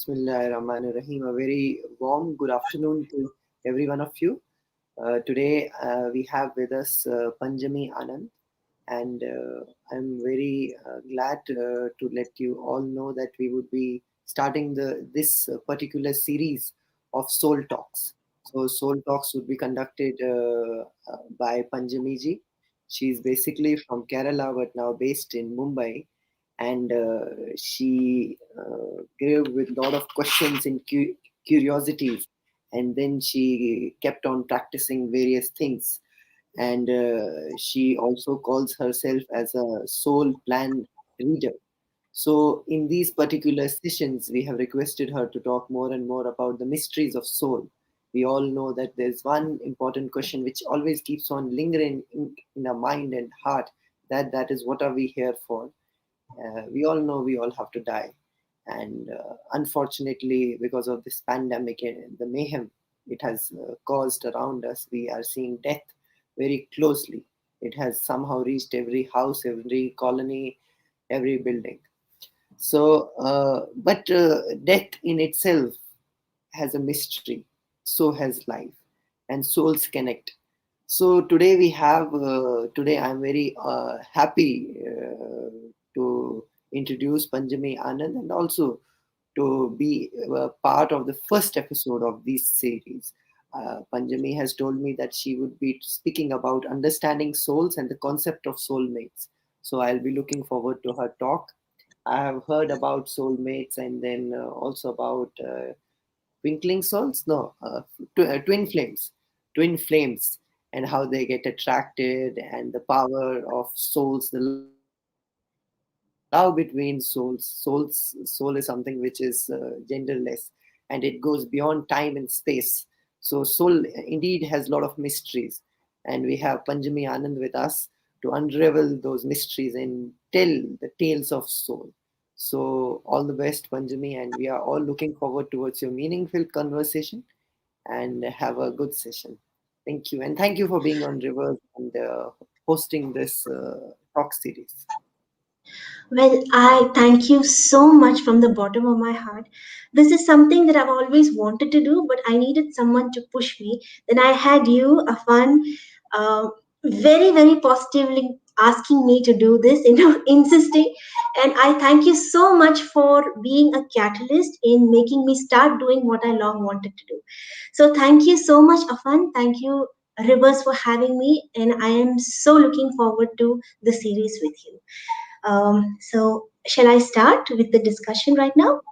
Bismillahirrahmanirrahim. A very warm good afternoon to every one of you. Today we have with us Panjami Anand, and I'm very glad to let you all know that we would be starting this particular series of Soul Talks. So Soul Talks would be conducted by Panjami ji. She's basically from Kerala but now based in Mumbai, and she grew with a lot of questions and curiosities, and then she kept on practicing various things, and she also calls herself as a soul plan reader. So in these particular sessions we have requested her to talk more and more about the mysteries of soul. We all know that there's one important question which always keeps on lingering in our mind and heart, that is, what are we here for? We all know we all have to die, and unfortunately, because of this pandemic and the mayhem it has caused around us, we are seeing death very closely. It has somehow reached every house, every colony, every building. So but death in itself has a mystery, so has life, and souls connect. So today I'm very happy to introduce Panjami Anand, and also to be part of the first episode of this series. Panjami has told me that she would be speaking about understanding souls and the concept of soulmates. So I'll be looking forward to her talk. I have heard about soulmates, and then also about twinkling souls, no, twin flames, and how they get attracted, and the power of souls, the love between soul is something which is genderless, and it goes beyond time and space. So soul indeed has a lot of mysteries, and we have Panjami Anand with us to unravel those mysteries and tell the tales of soul. So all the best, Panjami, and we are all looking forward towards your meaningful conversation, and have a good session. Thank you, and thank you for being on Rivers and hosting this talk series. Well, I thank you so much from the bottom of my heart. This is something that I've always wanted to do, but I needed someone to push me. Then I had you, a fun, uh, very, very positively asking me to do this, insisting. And I thank you so much for being a catalyst in making me start doing what I long wanted to do. So thank you so much, Afan. Thank you, Rivers, for having me. And I am so looking forward to the series with you. So, shall I start with the discussion right now?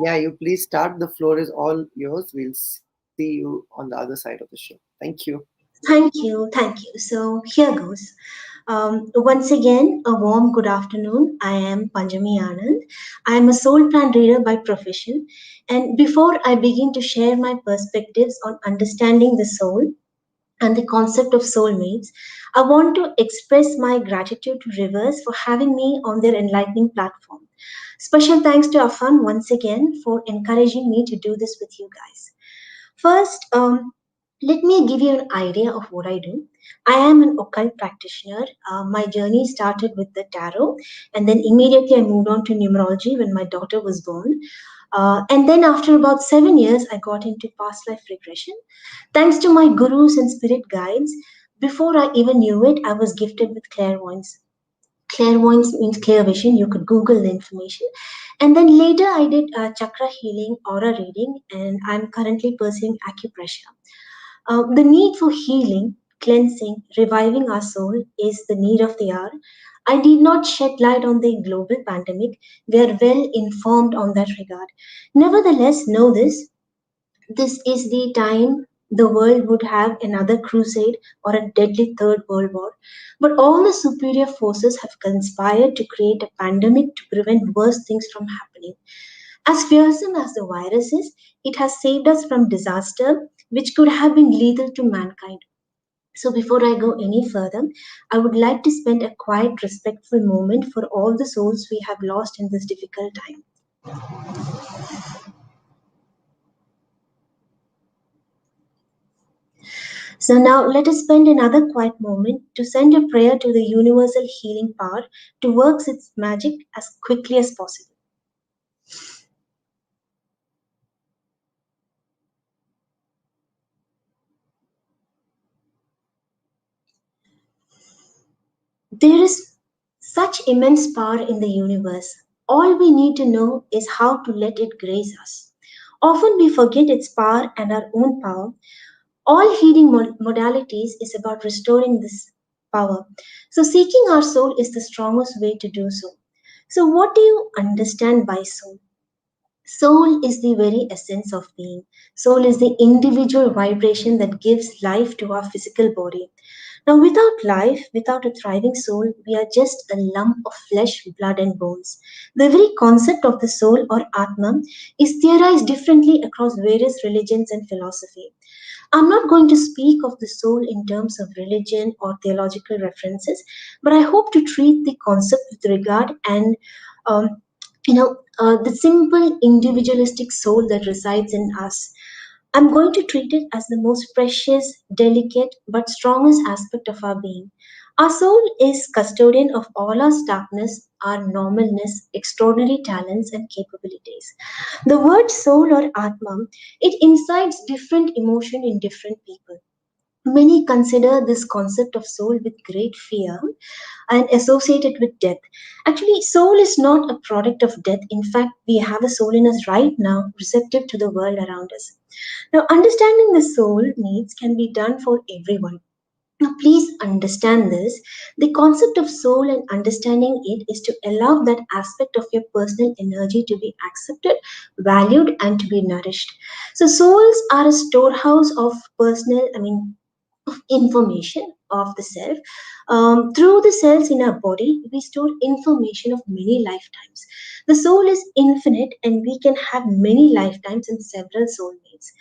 Yeah, you please start. The floor is all yours. We'll see you on the other side of the show. Thank you. Thank you, thank you. So, here goes. Once again, a warm good afternoon. I am Panjami Anand. I am a soul plan reader by profession. And before I begin to share my perspectives on understanding the soul and the concept of soulmates, I want to express my gratitude to Rivers for having me on their enlightening platform. Special thanks to Afan once again for encouraging me to do this with you guys. First, let me give you an idea of what I do. I am an occult practitioner. My journey started with the tarot, and then immediately I moved on to numerology when my daughter was born. And then, after about 7 years, I got into past life regression. Thanks to my gurus and spirit guides, before I even knew it, I was gifted with clairvoyance. Clairvoyance means clear vision. You could Google the information. And then later, I did chakra healing, aura reading, and I'm currently pursuing acupressure. The need for healing, cleansing, reviving our soul is the need of the hour. I did not shed light on the global pandemic. We are well informed on that regard. Nevertheless, know this is the time the world would have another crusade or a deadly third world war. But all the superior forces have conspired to create a pandemic to prevent worse things from happening. As fearsome as the virus is, it has saved us from disaster which could have been lethal to mankind. So, before I go any further, I would like to spend a quiet, respectful moment for all the souls we have lost in this difficult time. So, now let us spend another quiet moment to send a prayer to the universal healing power to work its magic as quickly as possible. There is such immense power in the universe. All we need to know is how to let it grace us. Often we forget its power and our own power. All healing modalities is about restoring this power. So, seeking our soul is the strongest way to do so. So, what do you understand by soul? Soul is the very essence of being. Soul is the individual vibration that gives life to our physical body. Now, without life, without a thriving soul, we are just a lump of flesh, blood, and bones. The very concept of the soul or Atman is theorized differently across various religions and philosophy. I'm not going to speak of the soul in terms of religion or theological references, but I hope to treat the concept with regard and um, the simple individualistic soul that resides in us. I'm going to treat it as the most precious, delicate, but strongest aspect of our being. Our soul is custodian of all our darkness, our normalness, extraordinary talents, and capabilities. The word soul or Atma, it incites different emotion in different people. Many consider this concept of soul with great fear and associate it with death. Actually, soul is not a product of death. In fact, we have a soul in us right now, receptive to the world around us. Now, understanding the soul needs can be done for everyone. Now, please understand this. The concept of soul and understanding it is to allow that aspect of your personal energy to be accepted, valued, and to be nourished. So, souls are a storehouse of personal, information of the self. Through the cells in our body, we store information of many lifetimes. The soul is infinite, and we can have many lifetimes and several soulmates.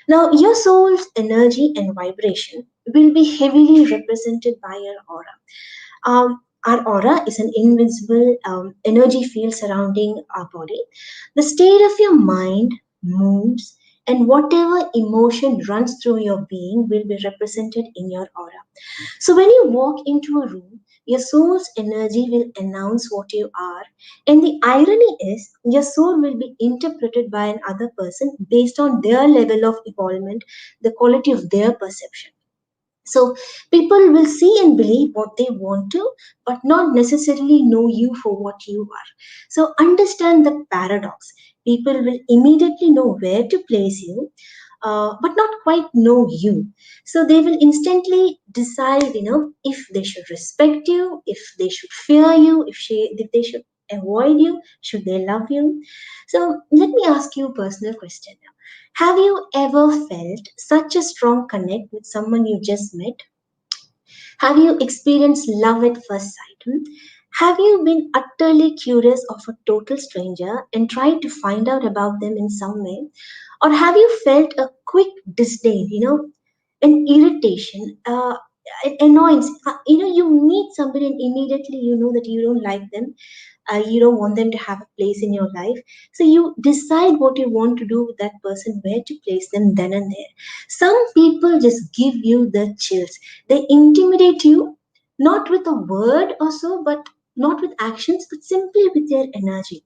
Now, your soul's energy and vibration will be heavily represented by your aura. Our aura is an invincible energy field surrounding our body. The state of your mind, moods, and whatever emotion runs through your being will be represented in your aura. So, when you walk into a room, your soul's energy will announce what you are, and the irony is, your soul will be interpreted by another person based on their level of evolvement, the quality of their perception. So people will see and believe what they want to, but not necessarily know you for what you are. So understand the paradox. People will immediately know where to place you, but not quite know you. So they will instantly decide, if they should respect you, if they should fear you, if they should avoid you, should they love you. So let me ask you a personal question now. Have you ever felt such a strong connect with someone you just met? Have you experienced love at first sight? Have you been utterly curious of a total stranger and tried to find out about them in some way? Or have you felt a quick disdain, an irritation, an annoyance? You meet somebody and immediately you know that you don't like them, you don't want them to have a place in your life, so you decide what you want to do with that person, where to place them then and there. Some people just give you the chills. They intimidate you, not with a word or so, but not with actions, but simply with their energy.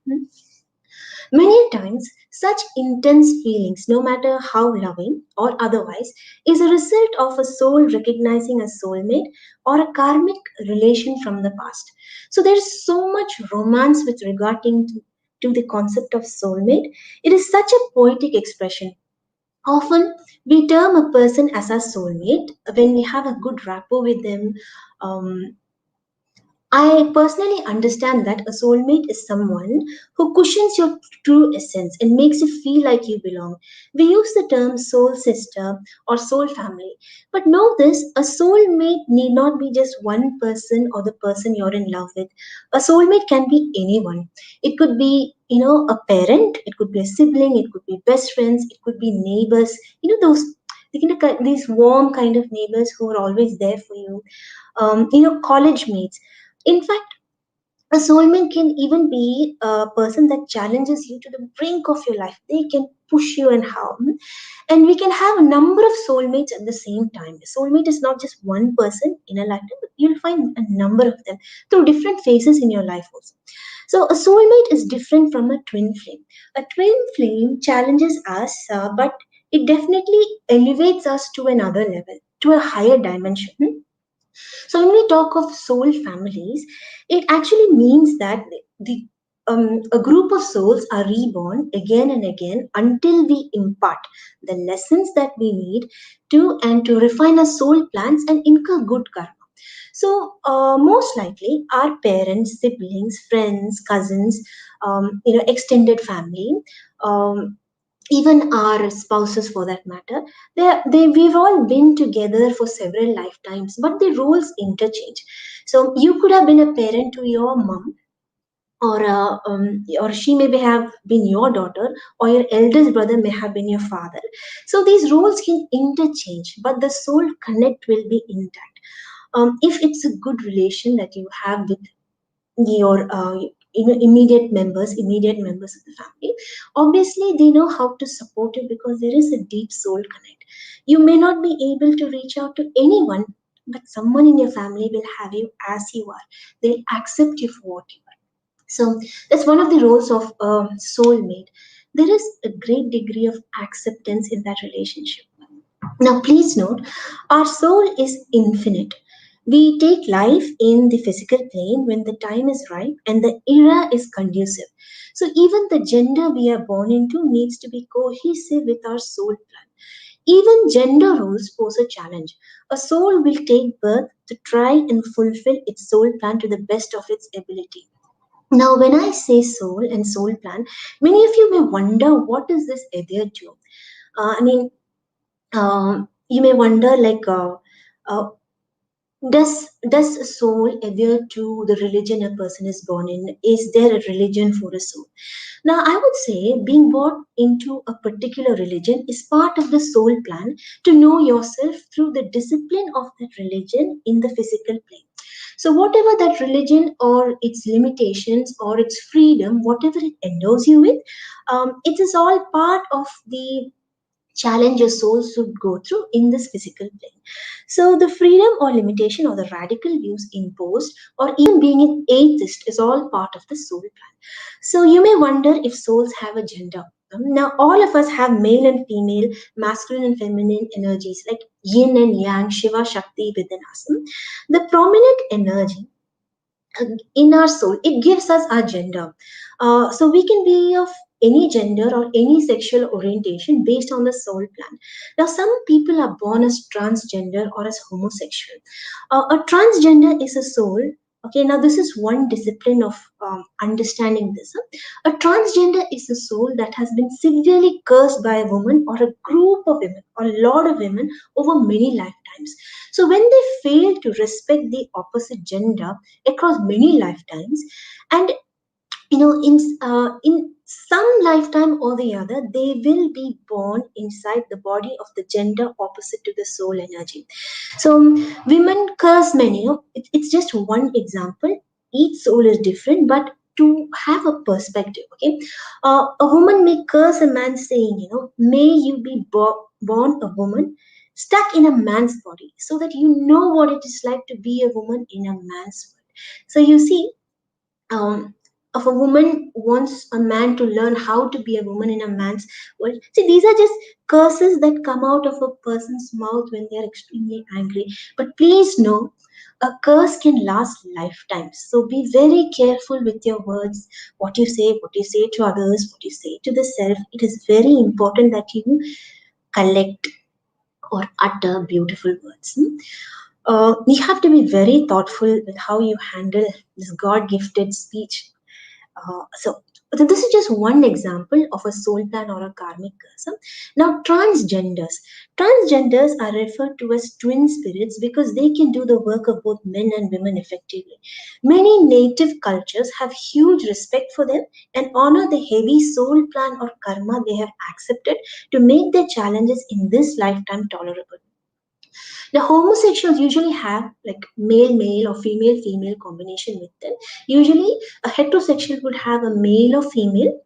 Many times, such intense feelings, no matter how loving or otherwise, is a result of a soul recognizing a soulmate or a karmic relation from the past. So there is so much romance with regarding to the concept of soulmate. It is such a poetic expression. Often we term a person as our soulmate when we have a good rapport with them. Um, I personally understand that a soulmate is someone who cushions your true essence and makes you feel like you belong. We use the term soul sister or soul family. But know this, a soulmate need not be just one person or the person you're in love with. A soulmate can be anyone. It could be, a parent, it could be a sibling, it could be best friends, it could be neighbors. Those these warm kind of neighbors who are always there for you. College mates. In fact, a soulmate can even be a person that challenges you to the brink of your life. They can push you and harm. And we can have a number of soulmates at the same time. A soulmate is not just one person in a lifetime, but you'll find a number of them through different phases in your life also. So a soulmate is different from a twin flame. A twin flame challenges us, but it definitely elevates us to another level, to a higher dimension. So when we talk of soul families, it actually means that a group of souls are reborn again and again until we impart the lessons that we need to refine our soul plans and incur good karma. So most likely, our parents, siblings, friends, cousins, extended family. Um, Even our spouses for that matter, we've all been together for several lifetimes, but the roles interchange. So you could have been a parent to your mom, or she may have been your daughter, or your eldest brother may have been your father. So these roles can interchange, but the soul connect will be intact. If it's a good relation that you have with your immediate members of the family, obviously they know how to support you because there is a deep soul connect. You may not be able to reach out to anyone, but someone in your family will have you as you are. They'll accept you for what you are. So that's one of the roles of soulmate. There is a great degree of acceptance in that relationship. Now, please note, our soul is infinite. We take life in the physical plane when the time is right and the era is conducive. So, even the gender we are born into needs to be cohesive with our soul plan. Even gender roles pose a challenge. A soul will take birth to try and fulfill its soul plan to the best of its ability. Now, when I say soul and soul plan, many of you may wonder what is this adhere to? I mean, you may wonder uh, does a soul adhere to the religion a person is born in? Is there a religion for a soul? Now, I would say being born into a particular religion is part of the soul plan to know yourself through the discipline of that religion in the physical plane. So, whatever that religion or its limitations or its freedom, whatever it endows you with, it is all part of the challenge your soul should go through in this physical plane. So, the freedom or limitation or the radical views imposed, or even being an atheist, is all part of the soul plan. So, you may wonder if souls have a gender. Now, all of us have male and female, masculine and feminine energies like yin and yang, Shiva, Shakti within us. The prominent energy in our soul, it gives us our gender. So we can be of any gender or any sexual orientation based on the soul plan. Now, some people are born as transgender or as homosexual. A transgender is a soul. Okay, now this is one discipline of understanding this. A transgender is a soul that has been severely cursed by a woman or a group of women or a lot of women over many lifetimes. So when they fail to respect the opposite gender across many lifetimes, and in some lifetime or the other, they will be born inside the body of the gender opposite to the soul energy. So women curse men, it's just one example. Each soul is different, but to have a perspective, okay, a woman may curse a man saying, may you be born a woman stuck in a man's body, so that you know what it is like to be a woman in a man's world. So you see, if a woman wants a man to learn how to be a woman in a man's world. See, these are just curses that come out of a person's mouth when they are extremely angry. But please know, a curse can last lifetimes. So be very careful with your words, what you say to others, what you say to the self. It is very important that you collect or utter beautiful words. You have to be very thoughtful with how you handle this God gifted speech. So this is just one example of a soul plan or a karmic curse. Now, transgenders are referred to as twin spirits because they can do the work of both men and women effectively. Many native cultures have huge respect for them and honor the heavy soul plan or karma they have accepted to make their challenges in this lifetime tolerable. Now, homosexuals usually have like male male or female female combination with them. Usually, a heterosexual would have a male or female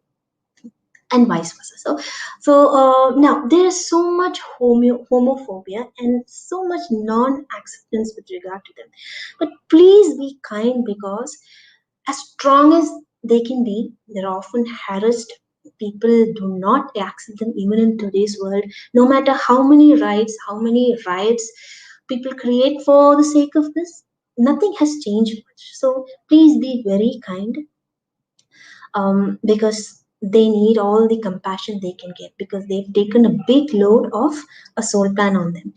and vice versa. So now there is so much homophobia and so much non-acceptance with regard to them. But please be kind, because as strong as they can be, they're often harassed. People do not accept them even in today's world. No matter how many rights, how many riots people create for the sake of this. Nothing has changed much. So please be very kind, because they need all the compassion they can get, because they've taken a big load of a soul plan on them.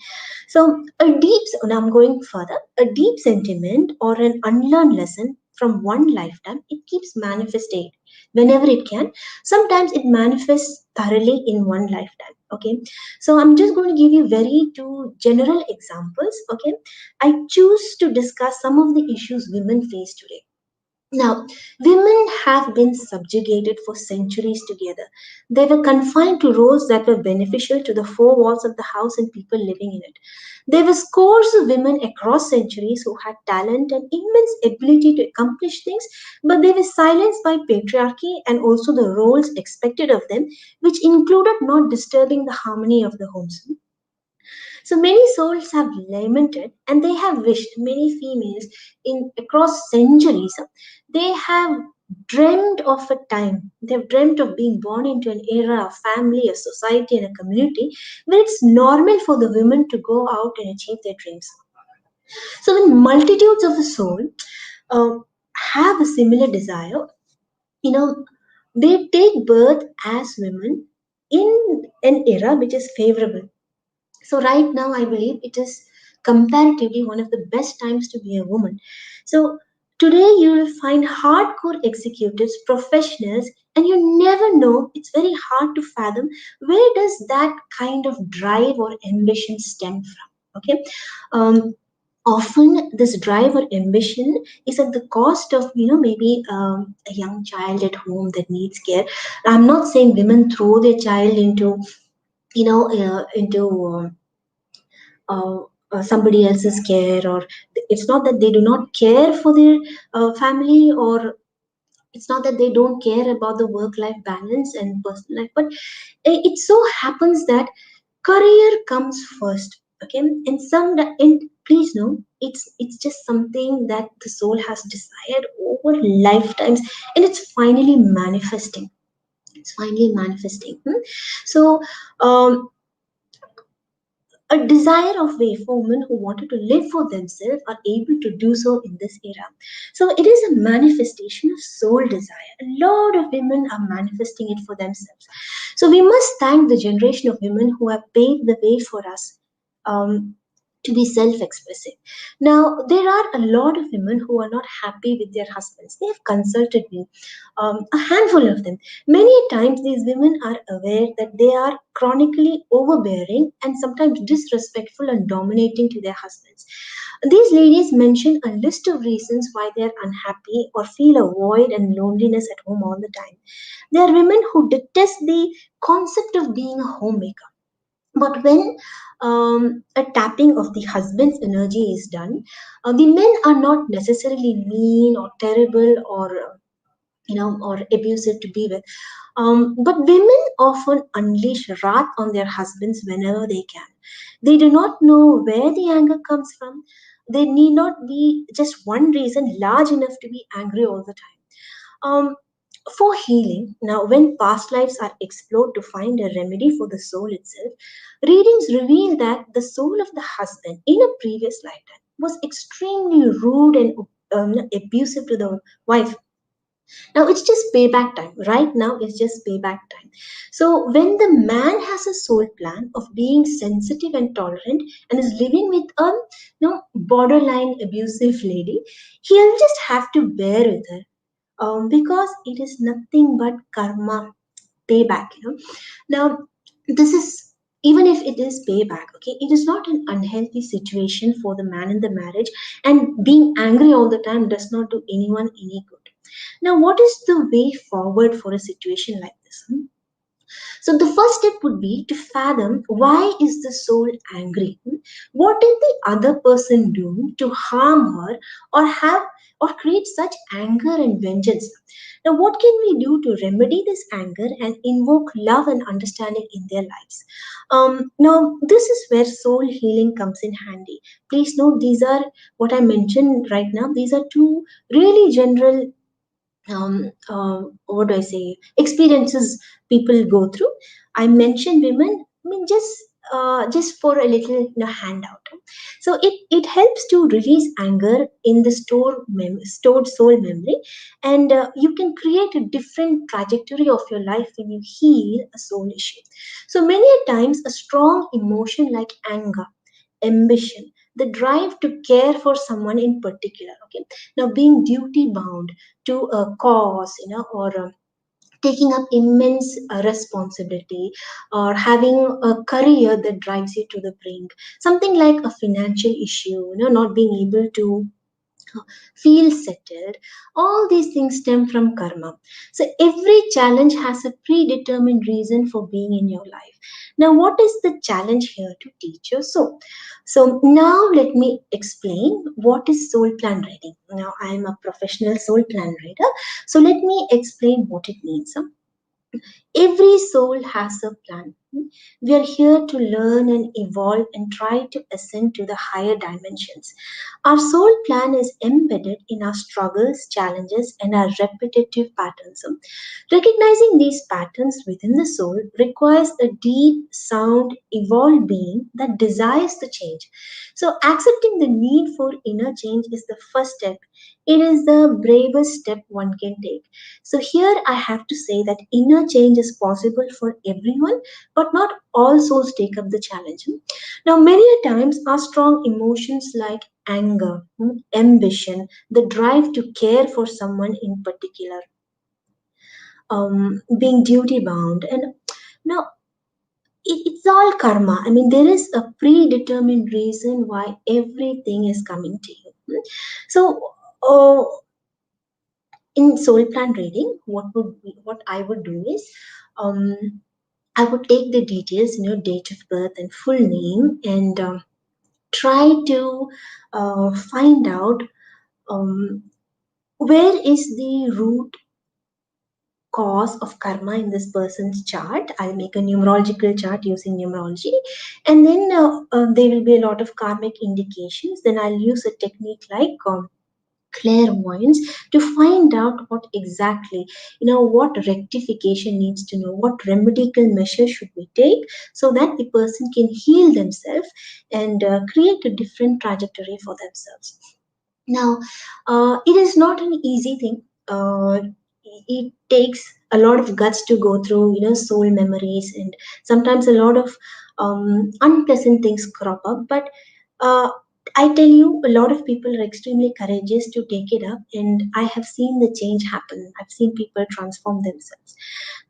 So, now I'm going further, a deep sentiment or an unlearned lesson from one lifetime, it keeps manifesting whenever it can. Sometimes it manifests thoroughly in one lifetime. Okay, so I'm just going to give you very two general examples. Okay, I choose to discuss some of the issues women face today. Now, women have been subjugated for centuries together. They were confined to roles that were beneficial to the four walls of the house and people living in it. There were scores of women across centuries who had talent and immense ability to accomplish things, but they were silenced by patriarchy and also the roles expected of them, which included not disturbing the harmony of the homes. So many souls have lamented and they have wished, many females in across centuries, they have dreamed of a time, they've dreamt of being born into an era of family, a society, and a community where it's normal for the women to go out and achieve their dreams. So when multitudes of the soul uh, have a similar desire, you know, they take birth as women in an era which is favorable. So right now, I believe it is comparatively one of the best times to be a woman. So today you will find hardcore executives, professionals, and you never know. It's very hard to fathom where does that kind of drive or ambition stem from. Okay, um, often this drive or ambition is at the cost of maybe a young child at home that needs care. I'm not saying women throw their child into into uh, somebody else's care, or it's not that they do not care for their family, or it's not that they don't care about the work life balance and personal life, but it so happens that career comes first. Okay, and please know, it's just something that the soul has desired over lifetimes, and it's finally manifesting. So um a desire of way for women who wanted to live for themselves are able to do so in this era. So it is a manifestation of soul desire. A lot of women are manifesting it for themselves. So we must thank the generation of women who have paved the way for us. To be self expressive. Now, there are a lot of women who are not happy with their husbands. They have consulted me, a handful of them. Many times, these women are aware that they are chronically overbearing and sometimes disrespectful and dominating to their husbands. These ladies mention a list of reasons why they are unhappy or feel a void and loneliness at home all the time. They are women who detest the concept of being a homemaker. But when a tapping of the husband's energy is done, the men are not necessarily mean or terrible or abusive to be with. But women often unleash wrath on their husbands whenever they can. They do not know where the anger comes from. They need not be just one reason large enough to be angry all the time. For healing, now when past lives are explored to find a remedy for the soul itself, readings reveal that the soul of the husband in a previous lifetime was extremely rude and abusive to the wife. Now it's just payback time. Right now it's just payback time. So when the man has a soul plan of being sensitive and tolerant and is living with a borderline abusive lady, he'll just have to bear with her, because it is nothing but karma, payback. Now this is, even if it is payback, okay, it is not an unhealthy situation for the man in the marriage, and being angry all the time does not do anyone any good. Now what is the way forward for a situation like this? So the first step would be to fathom, why is the soul angry? What did the other person do to harm her or have or create such anger and vengeance? Now what can we do to remedy this anger and invoke love and understanding in their lives? Now this is where soul healing comes in handy. Please note, these are what I mentioned right now. These are two really general experiences people go through. I mentioned women. I mean, just just for a little handout. So it helps to release anger in the stored soul memory, and you can create a different trajectory of your life when you heal a soul issue. So many a times a strong emotion like anger, ambition, the drive to care for someone in particular, okay, now being duty bound to a cause, or taking up immense responsibility, or having a career that drives you to the brink, something like a financial issue, not being able to feel settled. All these things stem from karma. So every challenge has a predetermined reason for being in your life. Now, what is the challenge here to teach your soul? So now let me explain what is soul plan reading. Now I am a professional soul plan reader, so let me explain what it means. Every soul has a plan. We are here to learn and evolve and try to ascend to the higher dimensions. Our soul plan is embedded in our struggles, challenges, and our repetitive patterns. Recognizing these patterns within the soul requires a deep, sound, evolved being that desires the change. So, accepting the need for inner change is the first step. It is the bravest step one can take. So, here I have to say that inner change is possible for everyone, but not all souls take up the challenge. Now, many a times, our strong emotions like anger, ambition, the drive to care for someone in particular, being duty bound, and now it's all karma. I mean, there is a predetermined reason why everything is coming to you. So, uh, in soul plan reading, what I would do is, um, I would take the details, date of birth and full name, and try to find out um, where is the root cause of karma in this person's chart. I'll make a numerological chart using numerology, and then there will be a lot of karmic indications. Then I'll use a technique like clairvoyance to find out what exactly, what rectification needs to know, what remedial measures should we take so that the person can heal themselves and create a different trajectory for themselves. Now, it is not an easy thing. It takes a lot of guts to go through, soul memories, and sometimes a lot of unpleasant things crop up. But uh, I tell you, a lot of people are extremely courageous to take it up, and I have seen the change happen. I've seen people transform themselves.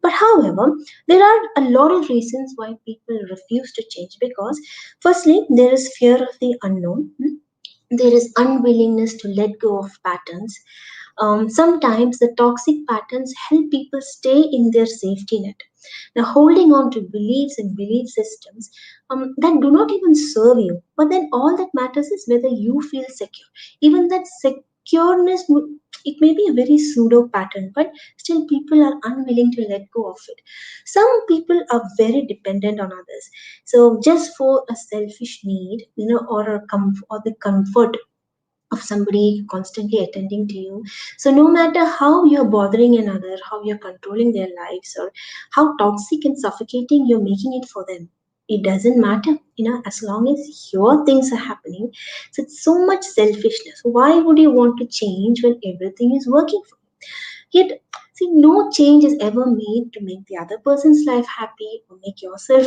But however, there are a lot of reasons why people refuse to change because, firstly, there is fear of the unknown. There is unwillingness to let go of patterns. Sometimes the toxic patterns help people stay in their safety net. Now, holding on to beliefs and belief systems that do not even serve you, but then all that matters is whether you feel secure. Even that secureness, it may be a very pseudo pattern, but still people are unwilling to let go of it. Some people are very dependent on others. So, just for a selfish need, or or the comfort of somebody constantly attending to you. So no matter how you're bothering another, how you're controlling their lives, or how toxic and suffocating you're making it for them, it doesn't matter, as long as your things are happening. So it's so much selfishness. Why would you want to change when everything is working for you? Yet, see, no change is ever made to make the other person's life happy or make yourself,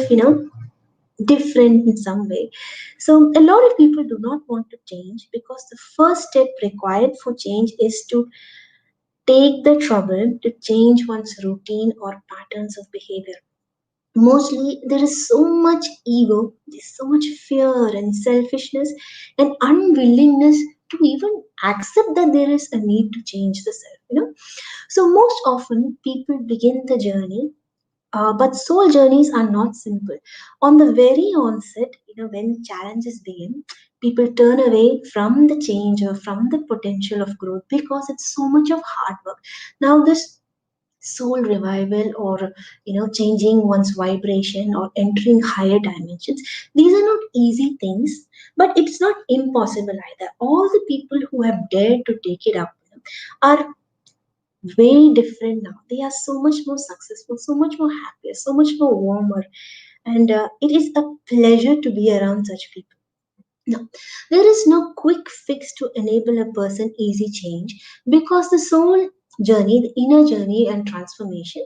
different in some way. So, a lot of people do not want to change because the first step required for change is to take the trouble to change one's routine or patterns of behavior. Mostly, there is so much ego, there's so much fear and selfishness and unwillingness to even accept that there is a need to change the self. So, most often, people begin the journey, but soul journeys are not simple. On the very onset, when challenges begin, people turn away from the change or from the potential of growth because it's so much of hard work. Now, this soul revival or changing one's vibration or entering higher dimensions, these are not easy things, but it's not impossible either. All the people who have dared to take it up are way different now. They are so much more successful, so much more happier, so much more warmer. And it is a pleasure to be around such people. No, there is no quick fix to enable a person easy change because the soul journey, the inner journey and transformation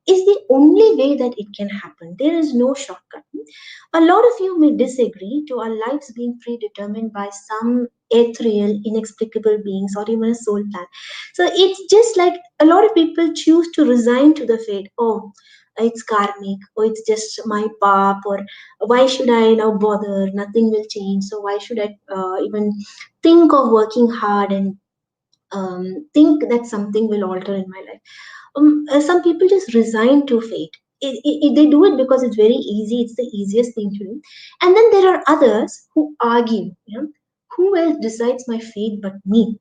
is the only way that it can happen. There is no shortcut. A lot of you may disagree to our lives being predetermined by some ethereal, inexplicable beings or even a soul plan. So it's just like a lot of people choose to resign to the fate. Oh, it's karmic, or it's just my path, or why should I now bother? Nothing will change. So why should I even think of working hard and think that something will alter in my life? Some people just resign to fate. They do it because it's very easy. It's the easiest thing to do. And then there are others who argue. Who else decides my fate but me?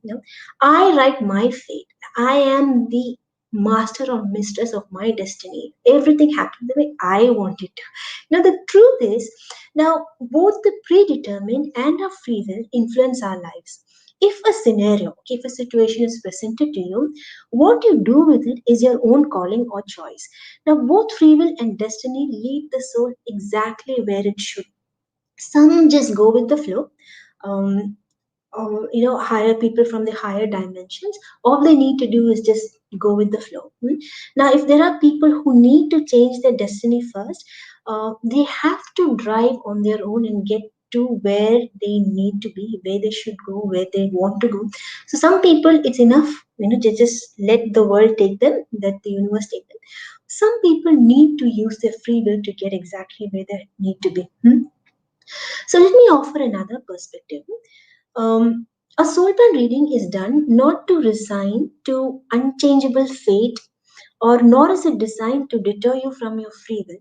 I write my fate. I am the master or mistress of my destiny. Everything happens the way I want it to. Now the truth is, now both the predetermined and our free will influence our lives. If a scenario, if a situation is presented to you, what you do with it is your own calling or choice. Now, both free will and destiny lead the soul exactly where it should. Some just go with the flow. Um, higher people from the higher dimensions, all they need to do is just go with the flow. Now if there are people who need to change their destiny first, they have to drive on their own and get to where they need to be, where they should go, where they want to go. So some people, it's enough, they just let the world take them, let the universe take them. Some people need to use their free will to get exactly where they need to be. So let me offer another perspective. um, a soul plan reading is done not to resign to unchangeable fate, or nor is it designed to deter you from your free will.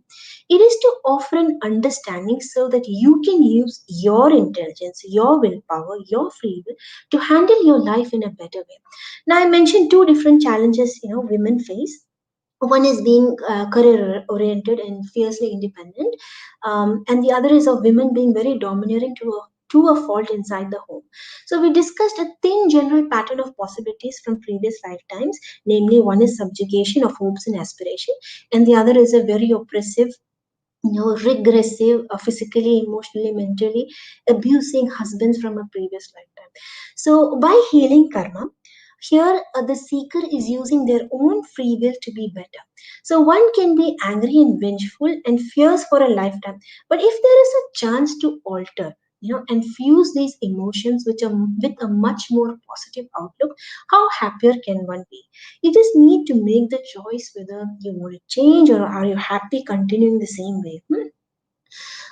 It is to offer an understanding so that you can use your intelligence, your willpower, your free will to handle your life in a better way. Now, I mentioned two different challenges women face. One is being career oriented and fiercely independent, and the other is of women being very domineering to a fault inside the home. So we discussed a thin general pattern of possibilities from previous lifetimes, namely one is subjugation of hopes and aspiration, and the other is a very oppressive, regressive, physically, emotionally, mentally abusing husbands from a previous lifetime. So by healing karma, here the seeker is using their own free will to be better. So one can be angry and vengeful and fierce for a lifetime, but if there is a chance to alter, and fuse these emotions with a much more positive outlook, how happier can one be? You just need to make the choice whether you want to change or are you happy continuing the same way.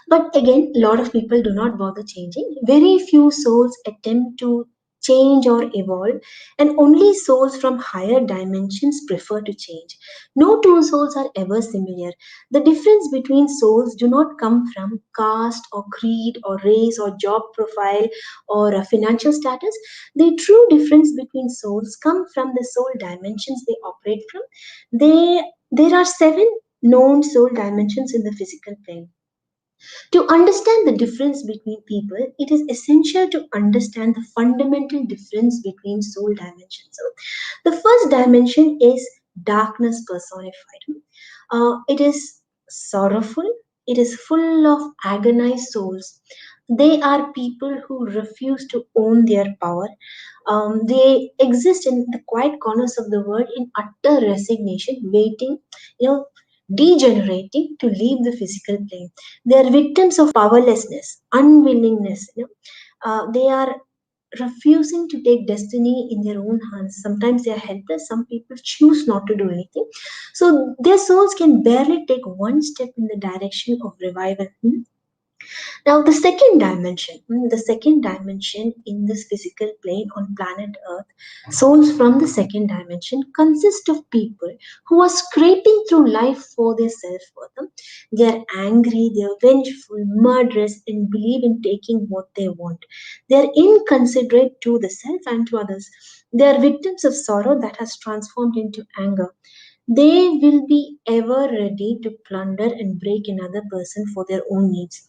But again, a lot of people do not bother changing. Very few souls attempt to change or evolve, and only souls from higher dimensions prefer to change. No two souls are ever similar. The difference between souls do not come from caste or creed or race or job profile or financial status. The true difference between souls come from the soul dimensions they operate from. There are seven known soul dimensions in the physical plane. To understand the difference between people, it is essential to understand the fundamental difference between soul dimensions. So, the first dimension is darkness personified. It is sorrowful, it is full of agonized souls. They are people who refuse to own their power. They exist in the quiet corners of the world in utter resignation, waiting, you know, degenerating to leave the physical plane. They are victims of powerlessness, unwillingness. They are refusing to take destiny in their own hands. Sometimes they are helpless. Some people choose not to do anything. So their souls can barely take one step in the direction of revival. Now, the second dimension in this physical plane on planet Earth, souls from the second dimension consist of people who are scraping through life for their self worth. They are angry, they are vengeful, murderous, and believe in taking what they want. They are inconsiderate to the self and to others. They are victims of sorrow that has transformed into anger. They will be ever ready to plunder and break another person for their own needs.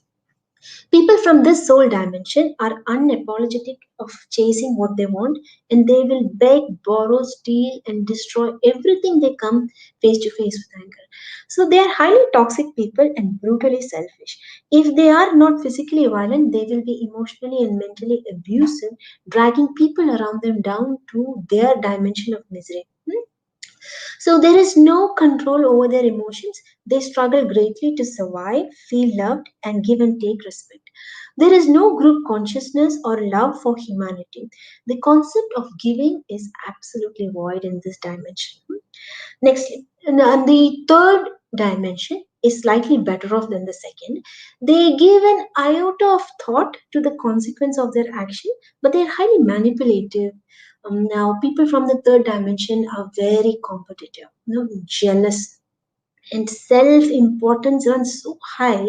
People from this soul dimension are unapologetic of chasing what they want, and they will beg, borrow, steal, and destroy everything they come face to face with anger. So they are highly toxic people and brutally selfish. If they are not physically violent, they will be emotionally and mentally abusive, dragging people around them down to their dimension of misery. So there is no control over their emotions. They struggle greatly to survive, feel loved, and give and take respect. There is no group consciousness or love for humanity. The concept of giving is absolutely void in this dimension. Next, and the third dimension is slightly better off than the second. They give an iota of thought to the consequence of their action, but they are highly manipulative. Now, people from the third dimension are very competitive, jealous, and self importance runs so high,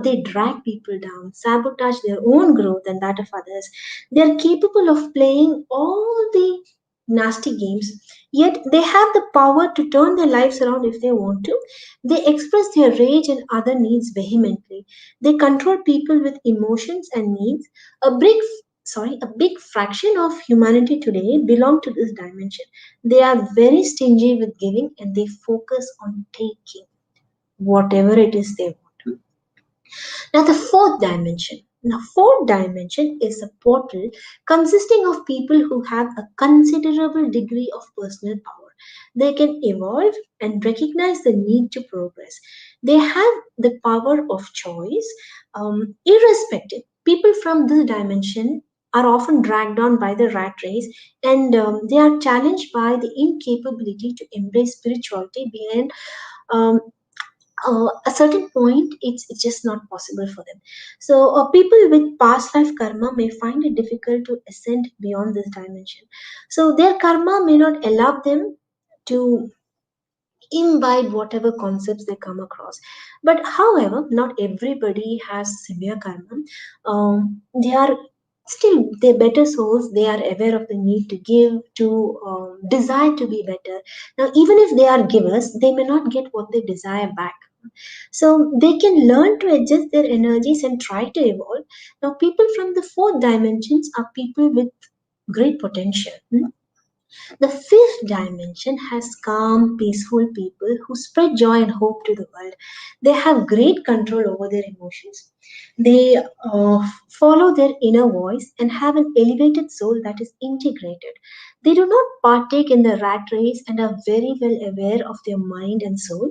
they drag people down, sabotage their own growth and that of others. They are capable of playing all the nasty games, yet they have the power to turn their lives around if they want to. They express their rage and other needs vehemently. They control people with emotions and needs. A big fraction of humanity today belong to this dimension. They are very stingy with giving and they focus on taking whatever it is they want. Now, the fourth dimension. Now, fourth dimension is a portal consisting of people who have a considerable degree of personal power. They can evolve and recognize the need to progress. They have the power of choice, irrespective. People from this dimension are often dragged on by the rat race, and they are challenged by the incapability to embrace spirituality beyond a certain point. It's just not possible for them. So people with past life karma may find it difficult to ascend beyond this dimension, so their karma may not allow them to imbibe whatever concepts they come across. But however, not everybody has severe karma. They are still, they're better souls. They are aware of the need to give, to desire to be better. Now, even if they are givers, they may not get what they desire back, so they can learn to adjust their energies and try to evolve. Now, people from the fourth dimensions are people with great potential. The fifth dimension has calm, peaceful people who spread joy and hope to the world. They have great control over their emotions. They follow their inner voice and have an elevated soul that is integrated. They do not partake in the rat race and are very well aware of their mind and soul.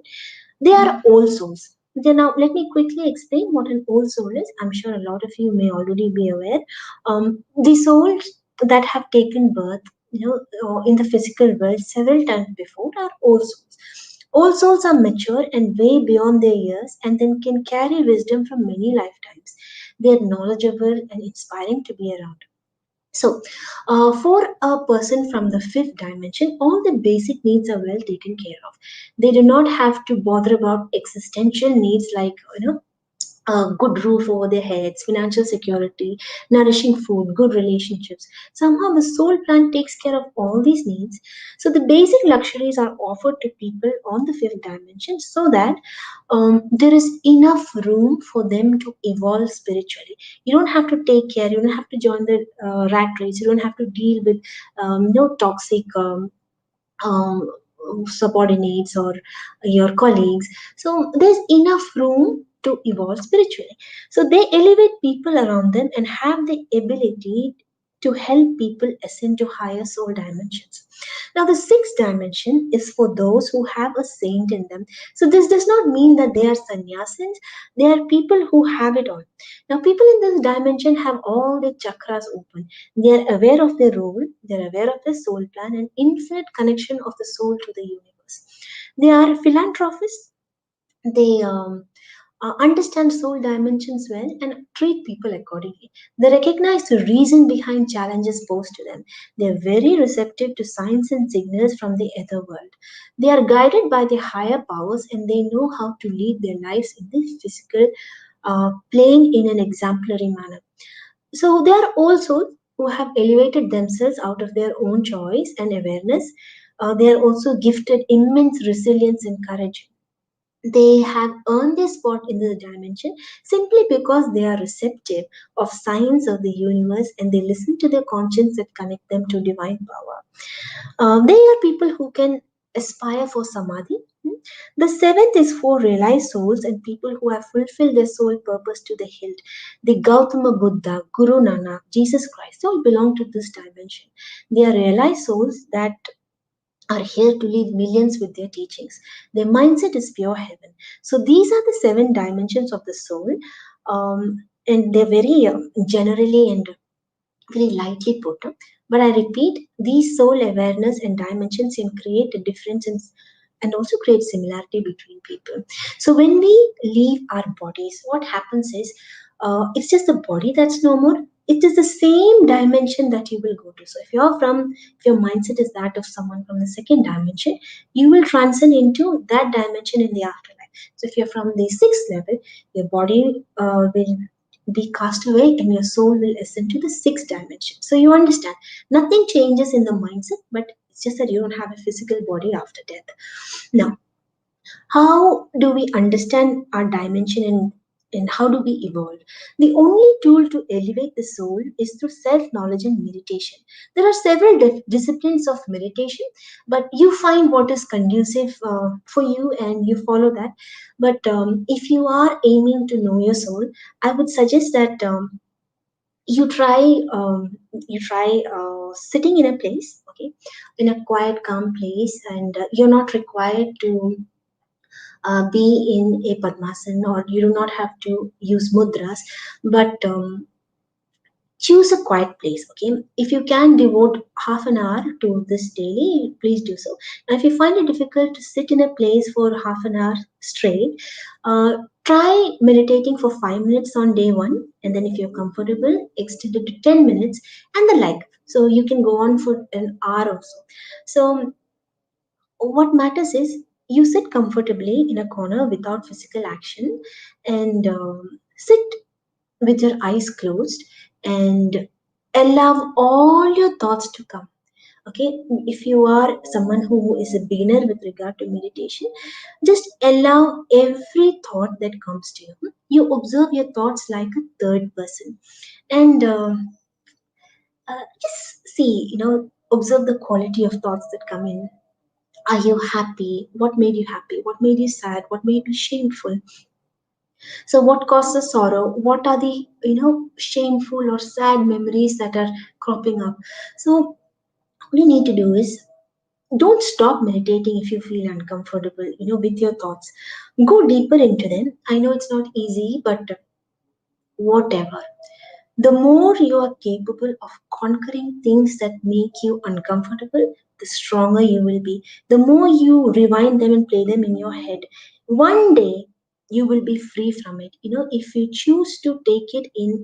They are old souls. Now, let me quickly explain what an old soul is. I'm sure a lot of you may already be aware. The souls that have taken birth, in the physical world several times before are old souls. Old souls are mature and way beyond their years, and then can carry wisdom from many lifetimes. They are knowledgeable and inspiring to be around. So, for a person from the fifth dimension, all the basic needs are well taken care of. They do not have to bother about existential needs like, a good roof over their heads, financial security, nourishing food, good relationships. Somehow the soul plan takes care of all these needs. So the basic luxuries are offered to people on the fifth dimension so that there is enough room for them to evolve spiritually. You don't have to take care, you don't have to join the rat race, you don't have to deal with no toxic um, subordinates or your colleagues. So there's enough room to evolve spiritually. So they elevate people around them and have the ability to help people ascend to higher soul dimensions. Now, the sixth dimension is for those who have a saint in them. So, this does not mean that they are sannyasins, they are people who have it all. Now, people in this dimension have all their chakras open. They are aware of their role, they are aware of their soul plan and infinite connection of the soul to the universe. They are philanthropists. They understand soul dimensions well and treat people accordingly. They recognize the reason behind challenges posed to them. They are very receptive to signs and signals from the other world. They are guided by the higher powers and they know how to lead their lives in the physical plane in an exemplary manner. So they are also who have elevated themselves out of their own choice and awareness. They are also gifted immense resilience and courage. They have earned their spot in the dimension simply because they are receptive of signs of the universe and they listen to their conscience that connect them to divine power. They are people who can aspire for samadhi. The seventh is for realized souls and people who have fulfilled their soul purpose to the hilt. The Gautama Buddha, Guru Nanak, Jesus Christ, they all belong to this dimension. They are realized souls that are here to lead millions with their teachings. Their mindset is pure heaven. So these are the seven dimensions of the soul, and they're very generally and very lightly put. But I repeat, these soul awareness and dimensions can create a difference and also create similarity between people. So when we leave our bodies, what happens is it's just the body that's no more. It is the same dimension that you will go to. So if your mindset is that of someone from the second dimension, you will transcend into that dimension in the afterlife. So if you're from the sixth level, your body will be cast away and your soul will ascend to the sixth dimension. So you understand, nothing changes in the mindset, but it's just that you don't have a physical body after death. Now, how do we understand our dimension and how do we evolve? The only tool to elevate the soul is through self knowledge and meditation. There are several disciplines of meditation, but you find what is conducive for you and you follow that. But if you are aiming to know your soul, I would suggest that you try sitting in a place, okay, in a quiet calm place, and you're not required to be in a padmasana, or you do not have to use mudras, but choose a quiet place. Okay, if you can devote half an hour to this daily, please do so. Now if you find it difficult to sit in a place for half an hour straight, uh, try meditating for 5 minutes on day one, and then if you're comfortable, extend it to 10 minutes, and the like. So you can go on for an hour or so. So what matters is you sit comfortably in a corner without physical action, and sit with your eyes closed and allow all your thoughts to come. Okay, if you are someone who is a beginner with regard to meditation, just allow every thought that comes to you. You observe your thoughts like a third person, and just see, observe the quality of thoughts that come in. Are you happy? What made you happy? What made you sad? What made you shameful? So what causes sorrow? What are the shameful or sad memories that are cropping up? So all you need to do is don't stop meditating if you feel uncomfortable, with your thoughts. Go deeper into them. I know it's not easy, but whatever. The more you are capable of conquering things that make you uncomfortable, the stronger you will be. The more you rewind them and play them in your head, one day you will be free from it. If you choose to take it in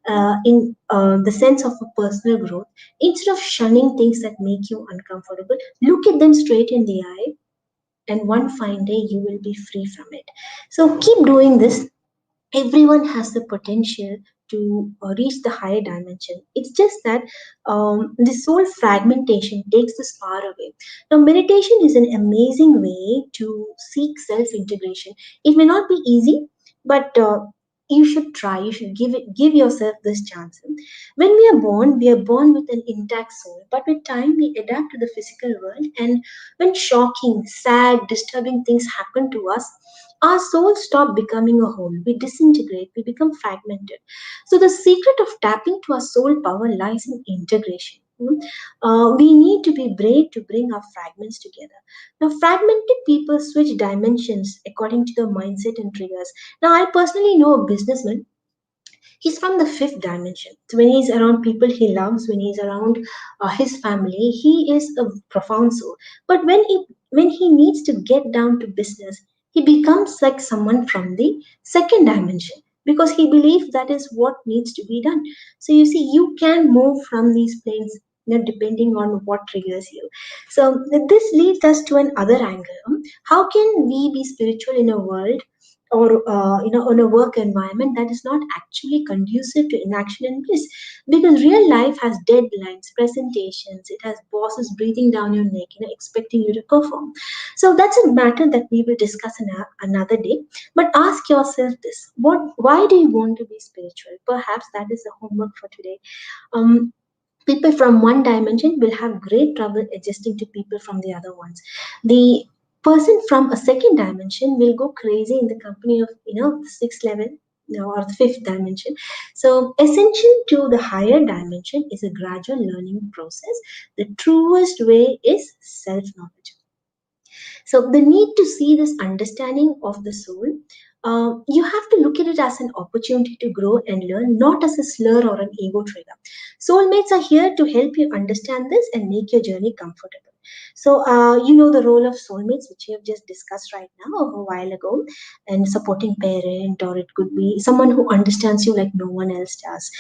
the sense of a personal growth, instead of shunning things that make you uncomfortable, look at them straight in the eye, and one fine day you will be free from it. So keep doing this. Everyone has the potential to reach the higher dimension. It's just that the soul fragmentation takes this power away. Now, meditation is an amazing way to seek self integration. It may not be easy, but you should try. You should give yourself this chance. When we are born with an intact soul, but with time we adapt to the physical world. And when shocking, sad, disturbing things happen to us, our souls stop becoming a whole. We disintegrate, we become fragmented. So, the secret of tapping to our soul power lies in integration. We need to be brave to bring our fragments together. Now, fragmented people switch dimensions according to their mindset and triggers. Now, I personally know a businessman. He's from the fifth dimension. So when he's around people he loves, when he's around his family, he is a profound soul. But when he needs to get down to business, he becomes like someone from the second dimension because he believes that is what needs to be done. So you see, you can move from these planes, depending on what triggers you. So this leads us to another angle. How can we be spiritual in a world or in a work environment that is not actually conducive to inaction and bliss, because real life has deadlines, presentations, it has bosses breathing down your neck, expecting you to perform. So that's a matter that we will discuss another day. But ask yourself this: why do you want to be spiritual? Perhaps that is the homework for today. um, People from one dimension will have great trouble adjusting to people from the other ones. The person from a second dimension will go crazy in the company of the sixth level, or the fifth dimension. So ascension to the higher dimension is a gradual learning process. The truest way is self knowledge. So the need to see this understanding of the soul, you have to look at it as an opportunity to grow and learn, not as a slur or an ego trigger. Soulmates are here to help you understand this and make your journey comfortable. So, the role of soulmates, which we have just discussed right now a while ago, and supporting parent, or it could be someone who understands you like no one else does.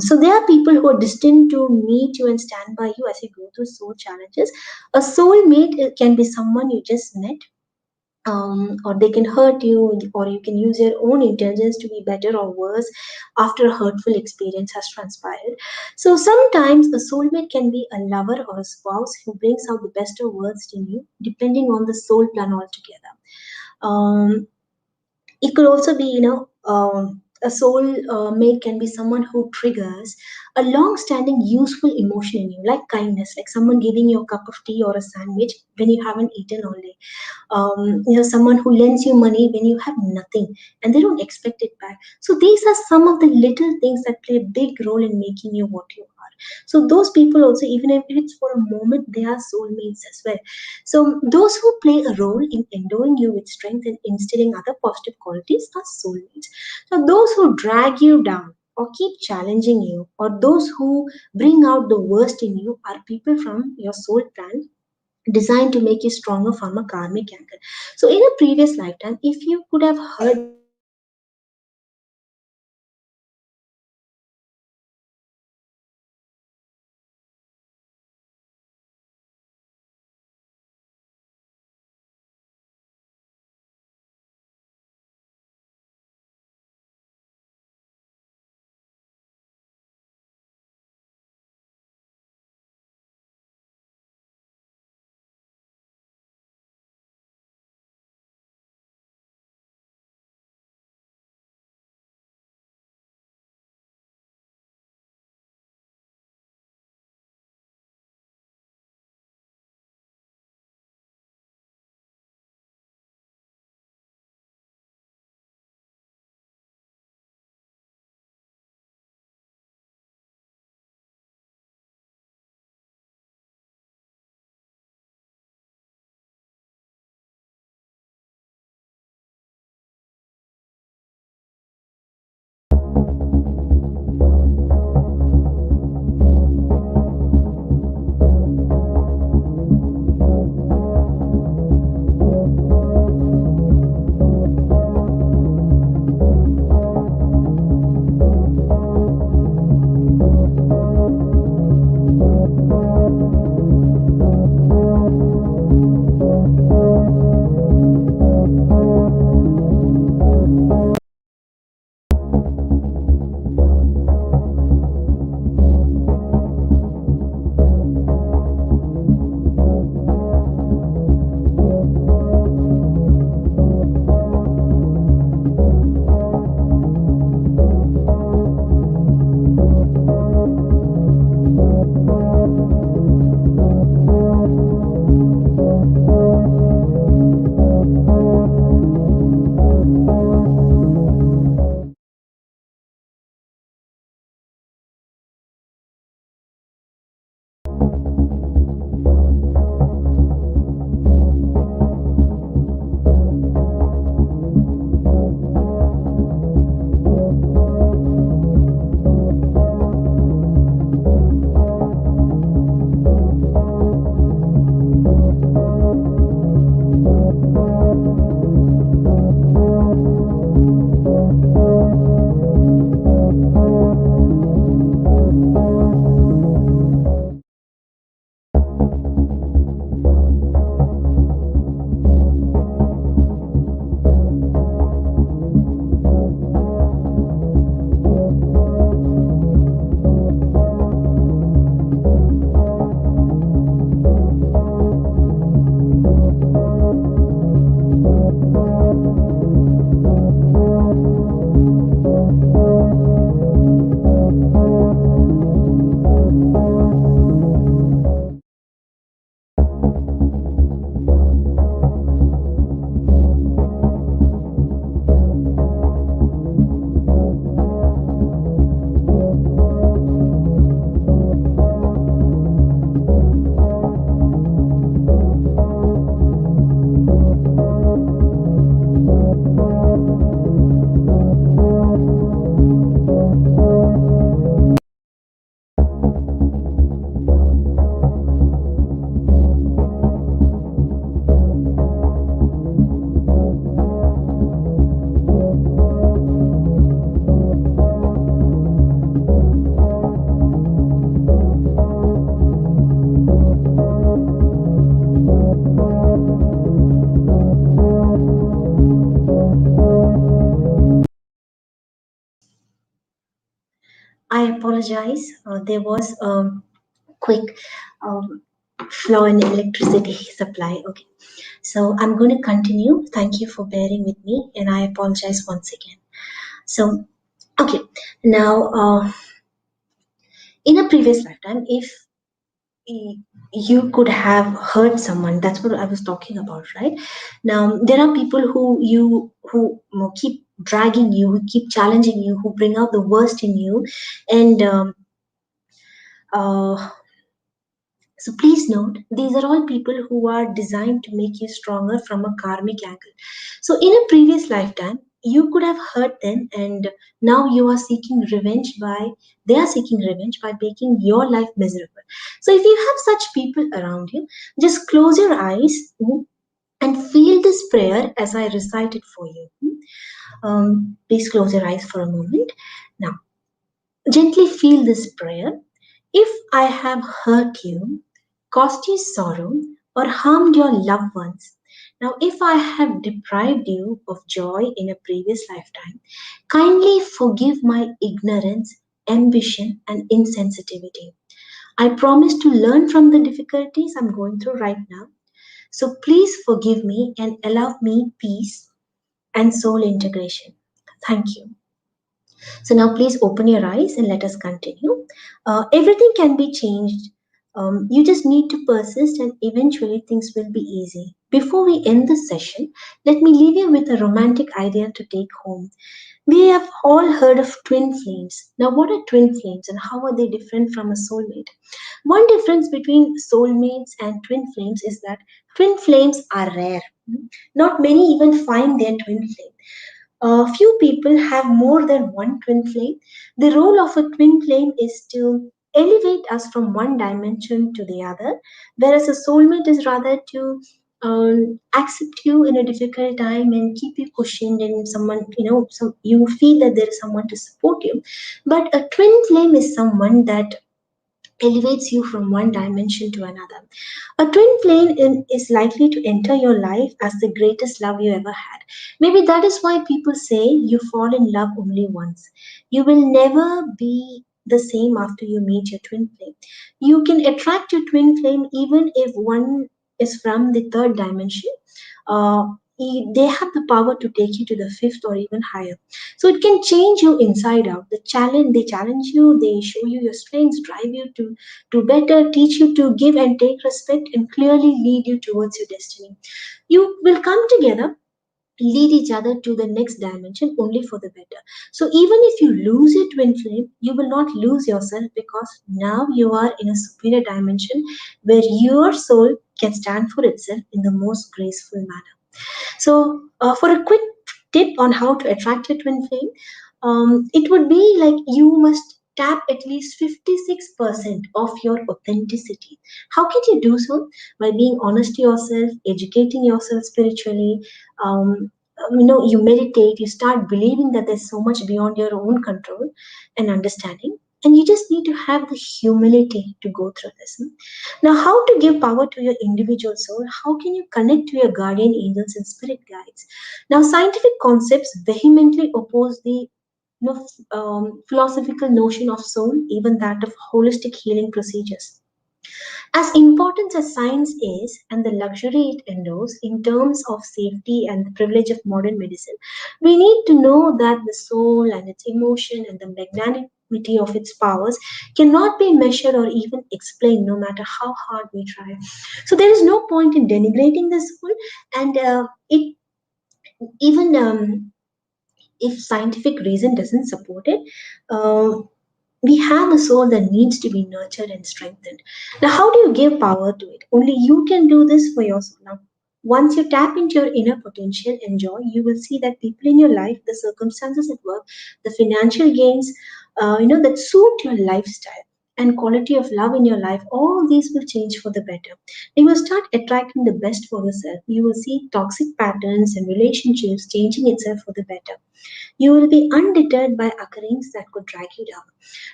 So, there are people who are destined to meet you and stand by you as you go through soul challenges. A soulmate can be someone you just met, or they can hurt you, or you can use your own intelligence to be better or worse after a hurtful experience has transpired. So sometimes a soulmate can be a lover or a spouse who brings out the best or worst in you, depending on the soul plan altogether. Um, it could also be, a soul mate can be someone who triggers a long-standing useful emotion in you, like kindness, like someone giving you a cup of tea or a sandwich when you haven't eaten all day. Someone who lends you money when you have nothing and they don't expect it back. So these are some of the little things that play a big role in making you what you are. So those people also, even if it's for a moment, they are soulmates as well. So those who play a role in endowing you with strength and instilling other positive qualities are soulmates. So those who drag you down or keep challenging you, or those who bring out the worst in you, are people from your soul plan designed to make you stronger from a karmic angle. So, in a previous lifetime, if you could have heard this podcast, you would have known that apologize. There was a quick um, flaw in electricity supply. Okay, so I'm going to continue. Thank you for bearing with me, and I apologize once again. So, okay, now in a previous lifetime, if y- you could have hurt someone, that's what I was talking about, right? Now there are people who keep dragging you, who keep challenging you, who bring out the worst in you, and uh, so please note, these are all people who are designed to make you stronger from a karmic angle. So in a previous lifetime, you could have hurt them, and now you are seeking revenge by they are seeking revenge by making your life miserable. So if you have such people around you, just close your eyes, and feel this prayer as I recite it for you. Please close your eyes for a moment. Now, gently feel this prayer. If I have hurt you, caused you sorrow, or harmed your loved ones, now if I have deprived you of joy in a previous lifetime, kindly forgive my ignorance, ambition, and insensitivity. I promise to learn from the difficulties I'm going through right now. So please forgive me and allow me peace and soul integration. Thank you. So now please open your eyes and let us continue. Everything can be changed. You just need to persist and eventually things will be easy. Before we end this session, let me leave you with a romantic idea to take home. We have all heard of twin flames. Now, what are twin flames and how are they different from a soulmate? One difference between soulmates and twin flames is that twin flames are rare. Not many even find their twin flame. Few people have more than one twin flame. The role of a twin flame is to elevate us from one dimension to the other, whereas a soulmate is rather to accept you in a difficult time and keep you cushioned and someone, you feel that there is someone to support you. But a twin flame is someone that elevates you from one dimension to another. A twin flame is likely to enter your life as the greatest love you ever had. Maybe that is why people say you fall in love only once. You will never be the same after you meet your twin flame. You can attract your twin flame even if one is from the third dimension. Uh, they have the power to take you to the fifth or even higher. So it can change you inside out. They challenge you, they show you your strengths, drive you to better, teach you to give and take respect, and clearly lead you towards your destiny. You will come together, lead each other to the next dimension only for the better. So even if you lose your twin flame, you will not lose yourself because now you are in a superior dimension where your soul can stand for itself in the most graceful manner. So, for a quick tip on how to attract your twin flame, it would be like you must tap at least 56% of your authenticity. How can you do so? By being honest to yourself, educating yourself spiritually. You meditate, you start believing that there's so much beyond your own control and understanding. And you just need to have the humility to go through this. Now, how to give power to your individual soul? How can you connect to your guardian angels and spirit guides? Now, scientific concepts vehemently oppose the philosophical notion of soul, even that of holistic healing procedures. As important as science is and the luxury it endures in terms of safety and the privilege of modern medicine, we need to know that the soul and its emotion and the magnanimity of its powers cannot be measured or even explained no matter how hard we try. So there is no point in denigrating the soul, and it even if scientific reason doesn't support it, uh, we have a soul that needs to be nurtured and strengthened. Now, how do you give power to it? Only you can do this for your soul. Now, once you tap into your inner potential and joy, you will see that people in your life, the circumstances at work, the financial gains, that suit your lifestyle and quality of love in your life, all these will change for the better. You will start attracting the best for yourself. You will see toxic patterns and relationships changing itself for the better. You will be undeterred by occurrences that could drag you down.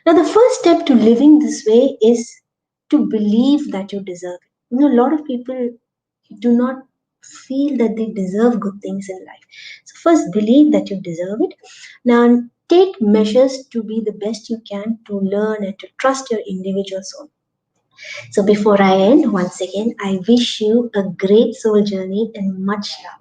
Now, the first step to living this way is to believe that you deserve it. A lot of people do not feel that they deserve good things in life. So, first, believe that you deserve it. Now, take measures to be the best you can to learn and to trust your individual soul. So before I end, once again, I wish you a great soul journey and much love.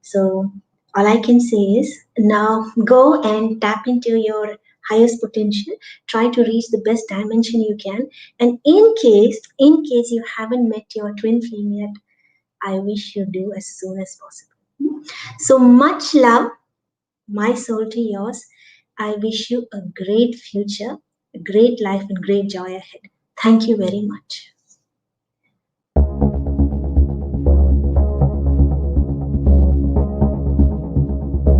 So all I can say is now go and tap into your highest potential. Try to reach the best dimension you can. And in case you haven't met your twin flame yet, I wish you do as soon as possible. So much love, my soul to yours. I wish you a great future, a great life, and great joy ahead. Thank you very much.